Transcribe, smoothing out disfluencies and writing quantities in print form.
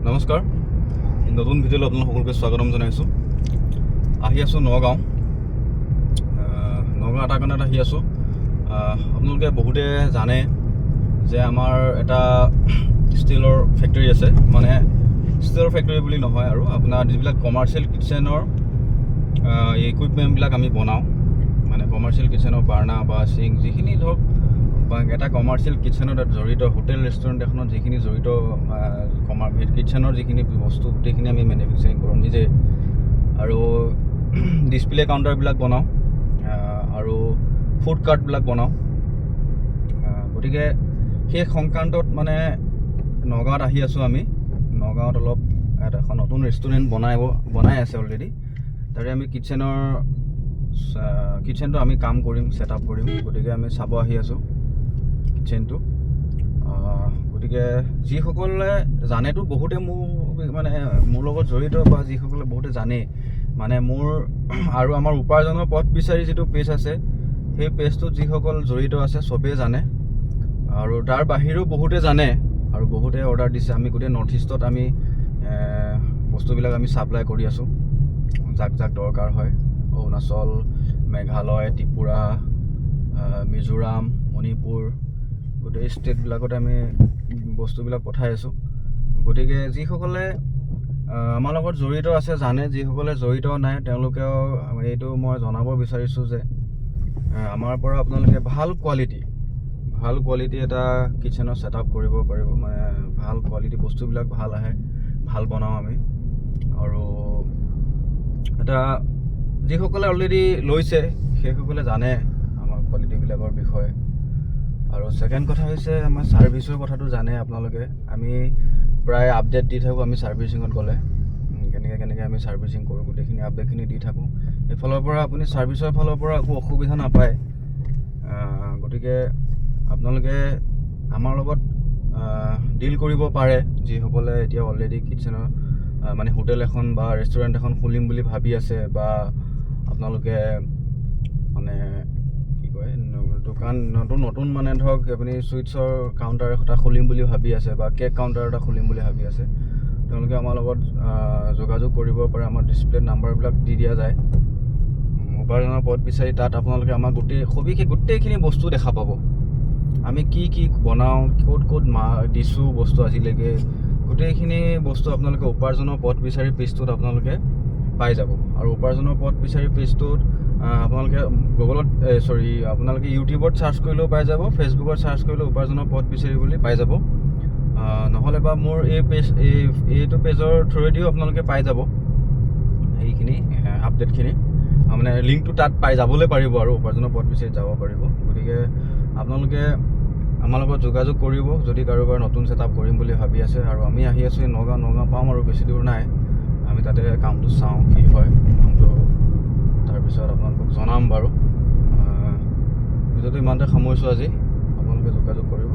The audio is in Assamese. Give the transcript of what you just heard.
নমস্কাৰ, নতুন ভিডিঅ'লৈ আপোনালোক সকলোকে স্বাগতম জনাইছোঁ। আহি আছোঁ নগাঁও এটা কাৰণত আহি আছোঁ। আপোনালোকে বহুতে জানে যে আমাৰ এটা ষ্টিলৰ ফেক্টৰী আছে, মানে ষ্টিলৰ ফেক্টৰী বুলি নহয় আৰু আপোনাৰ যিবিলাক কমাৰ্চিয়েল কিটচেনৰ ইকুইপমেণ্টবিলাক আমি বনাওঁ, মানে কমাৰ্চিয়েল কিটচেনৰ বাৰ্ণা বা চিং যিখিনি ধৰক বা এটা কমাৰ্চিয়েল কিটচেনত জড়িত হোটেল ৰেষ্টুৰেণ্ট এখনত যিখিনি জড়িত কিটচেনৰ যিখিনি বস্তু গোটেইখিনি আমি মেনুফেকচাৰিং কৰোঁ নিজে। আৰু ডিছপ্লে কাউণ্টাৰবিলাক বনাওঁ আৰু ফুড কাৰ্টবিলাক বনাওঁ। গতিকে সেই সংক্ৰান্তত মানে নগাঁৱত আহি আছোঁ আমি। নগাঁৱত অলপ এখন নতুন ৰেষ্টুৰেণ্ট বনাই আছে অলৰেডি। তাৰে আমি কিটচেনটো আমি কাম কৰিম, ছেট আপ কৰিম। গতিকে আমি চাব আহি আছোঁ কিটচেনটো। গতিকে যিসকলে জানেতো বহুতে মোৰ লগত জড়িত বা যিসকলে বহুতে জানে, মানে মোৰ আৰু আমাৰ উপাৰ্জনৰ পথ বিচাৰি যিটো পেজ আছে, সেই পেজটোত যিসকল জড়িত আছে চবেই জানে। আৰু তাৰ বাহিৰেও বহুতে জানে আৰু বহুতে অৰ্ডাৰ দিছে। আমি গোটেই নৰ্থ ইষ্টত আমি বস্তুবিলাক আমি ছাপ্লাই কৰি আছোঁ, যাক দৰকাৰ হয়। অৰুণাচল, মেঘালয়, ত্ৰিপুৰা, মিজোৰাম, মণিপুৰ, গোটেই ষ্টেটবিলাকত আমি বস্তুবিলাক পঠাই আছোঁ। গতিকে যিসকলে আমাৰ লগত জড়িত আছে জানে, যিসকলে জড়িত নাই তেওঁলোকেও এইটো মই জনাব বিচাৰিছোঁ যে আমাৰ পৰা আপোনালোকে ভাল কোৱালিটি এটা কিটচেনৰ ছেট আপ কৰিব পাৰিব। মানে ভাল কোৱালিটি বস্তুবিলাক ভাল আহে, ভাল বনাওঁ আমি। আৰু এটা যিসকলে অলৰেডি লৈছে সেইসকলে জানে আমাৰ কোৱালিটিবিলাকৰ বিষয়ে। আৰু ছেকেণ্ড কথা হৈছে আমাৰ ছাৰ্ভিচৰ কথাটো জানে আপোনালোকে। আমি প্ৰায় আপডেট দি থাকোঁ। আমি ছাৰ্ভিচিঙত গ'লে কেনেকৈ আমি ছাৰ্ভিচিং কৰোঁ গোটেইখিনি আপডেটখিনি দি থাকোঁ। এইফালৰ পৰা আপুনি ছাৰ্ভিচৰ ফালৰ পৰা একো অসুবিধা নাপায়। গতিকে আপোনালোকে আমাৰ লগত ডিল কৰিব পাৰে, যিসকলে এতিয়া অলৰেডি কিটচেনৰ মানে হোটেল এখন বা ৰেষ্টুৰেণ্ট এখন খুলিম বুলি ভাবি আছে, বা আপোনালোকে মানে কি কয় দোকান নতুন মানে ধৰক আপুনি চুইটছৰ কাউণ্টাৰ এটা খুলিম বুলি ভাবি আছে বা কেক কাউণ্টাৰ এটা খুলিম বুলি ভাবি আছে, তেওঁলোকে আমাৰ লগত যোগাযোগ কৰিব পাৰে। আমাৰ ডিছপ্লেত নাম্বাৰবিলাক দি দিয়া যায়। উপাৰ্জনৰ পথ বিচাৰি তাত আপোনালোকে আমাৰ গোটেইখিনি বস্তু দেখা পাব। আমি কি বনাওঁ, ক'ত দিছোঁ বস্তু আজিলৈকে, গোটেইখিনি বস্তু আপোনালোকে উপাৰ্জনৰ পথ বিচাৰি পেজটোত আপোনালোকে পাই যাব। আৰু উপাৰ্জনৰ পথ বিচাৰি পেজটোত আপোনালোকে আপোনালোকে ইউটিউবত চাৰ্চ কৰিলেও পাই যাব, ফেচবুকত চাৰ্চ কৰিলেও উপাৰ্জনৰ পথ বিচাৰি বুলি পাই যাব। নহ'লে বা মোৰ এইটো পেজৰ থ্ৰুৱেদিও আপোনালোকে পাই যাব এইখিনি আপডেটখিনি। মানে লিংকটো তাত পাই যাবলৈ পাৰিব আৰু উপাৰ্জনৰ পথ বিচাৰি যাব পাৰিব। গতিকে আপোনালোকে আমাৰ লগত যোগাযোগ কৰিব যদি কাৰোবাৰ নতুন ছেট আপ কৰিম বুলি ভাবি আছে। আৰু আমি আহি আছোঁ নগাঁও পাম আৰু বেছি দূৰ নাই। আমি তাতে কামটো চাওঁ কি হয় কামটো, তাৰপিছত আপোনালোকক জনাম বাৰু। ভিডিঅ'টো ইমানতে সামৰিছোঁ আজি। আপোনালোকে যোগাযোগ কৰিব।